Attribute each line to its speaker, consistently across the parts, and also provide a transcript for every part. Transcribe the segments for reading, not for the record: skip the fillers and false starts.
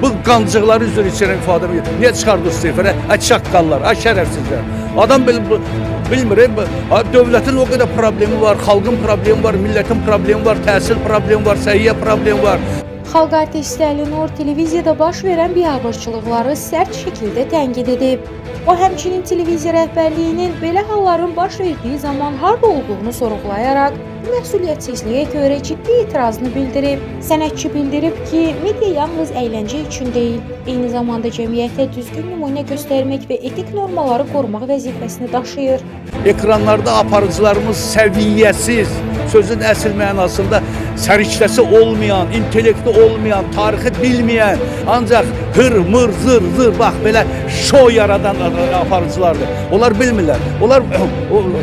Speaker 1: Bu qancıqları üzr içirən ifadəmi niyə çıxardınız sefərə? Çaqqallar, şərəfsizlər. Adam bilmir, dövlətin o qədər problemi var, xalqın problemi var, millətin problemi var, təhsil problemi var, səhiyyə problemi var.
Speaker 2: Xalq artisti Əlinur televiziyada baş verən biabırçılıqları sərt şəkildə tənqid edib. O həmçinin televiziya rəhbərliyinin belə halların baş verdiyi zaman harda olduğunu sorğulayaraq məsuliyyətsizliyə görə ciddi etirazını bildirib. Sənətçi bildirib ki, media yalnız əyləncə üçün deyil, eyni zamanda cəmiyyətə düzgün nümunə göstərmək və etik normaları qorumaq vəzifəsini daşıyır.
Speaker 1: Ekranlarda aparıcılarımız səviyyəsiz, sözün əsl mənasında səriştəsi olmayan, intellekti olmayan, tarixi bilməyən, ancaq hır, zır, bax belə şou yaradan aparıcılardır. Onlar bilmirlər. Onlar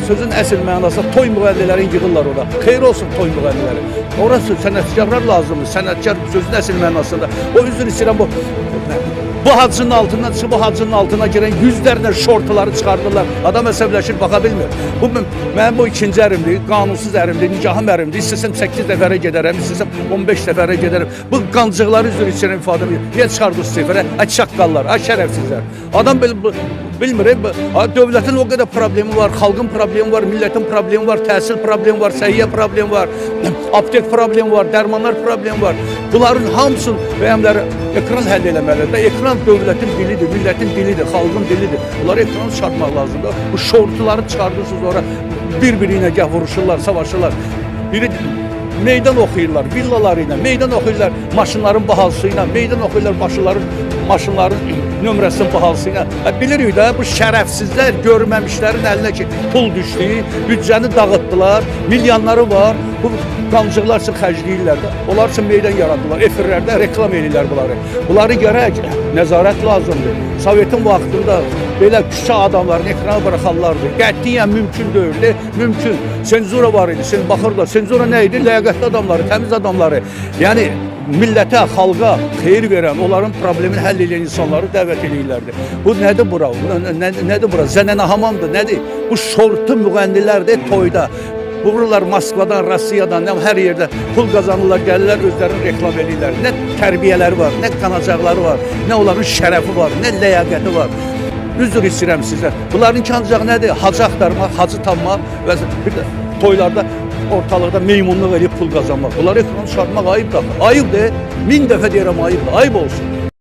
Speaker 1: sözün əsl mənasında toy müğənnilərini yığırlar orada. Xeyir olsun toy müğənniləri. Orası sənətkarlar lazımdır. Sənətkar sözün əsl mənasında. O üzr istəyirəm bu hacının altından çıxıb bu hacının altına girən yüzlərlə şortları çıxardırlar. Adam əsəbləşir, baxa bilmir. Bu mənim bu ikinci ərimdir, qanunsuz ərimdir, nikahım ərimdir. İstəsəm 8 dəfərə gedərəm, istəsəm 15 dəfərə gedərəm. Bu qancıqları üzr içirən ifadəmi niyə çıxardınız sefərə? Çaqqallar, şərəfsizlər. Adam bilmir, dövlətin o qədər problemi var, xalqın problemi var, millətin problemi var, təhsil problemi var, səhiyyə problemi var, aptek problemi var, dərmanlar problemi var. Bunların hamısını bəyəmləri ekran həll eləməlidir. Ekran dövlətin dilidir, millətin dilidir, xalqın dilidir. Bunları ekranı çıxartmaq lazımdır. Bu şortuları çıxardırsınız ora, bir-biri ilə gəh vuruşurlar, savaşırlar. Biri meydan oxuyurlar, villaları ilə, meydan oxuyurlar maşınların bahalısı ilə, meydan oxuyurlar maşınların nömrəsinin bahalısı ilə. Bilirik də, bu şərəfsizlər görməmişlərin əlinə ki, pul düşdü, büdcəni dağıtdılar, milyonları var, bu qancıqlar üçün xərcləyirlər də, onlar üçün meydan yaratdılar, efirlərdə reklam edirlər bunları. Bunları gərək nəzarət lazımdır. Sovetin vaxtında belə küçə adamlarını ekrana bıraxarlardı. Qətiyyən mümkün deyildi, mümkün. Senzura var idi, sen baxırlar. Senzura nə idi? Ləyaqətli adamları, təmiz adamları. Yəni millətə, xalqa xeyir verən, onların problemini həll edən insanları dəvət edirlərdi. Bu nədir bura? Nədir bura? Zənənə hamamdır, nədir? Bu şortu müğənnilərdir toyda. Vururlar Moskvadan, Rusiyadan, hər yerdə pul qazanırlar, gəlirlər, özlərini reklam edirlər. Nə tərbiyələri var, nə qanacaqları var, nə onların şərəfi var, nə ləyaqəti var. Üzr istəyirəm sizə. Bunların ancaq nədir? Hacı axtarmaq, hacı tanımaq və bir də toylarda ortalıqda meymunluq edib pul qazanmaq. Bunları ekrana çıxartmaq ayıbdır. Ayıbdır. 1000 dəfə deyirəm ayıbdır. Ayıb olsun.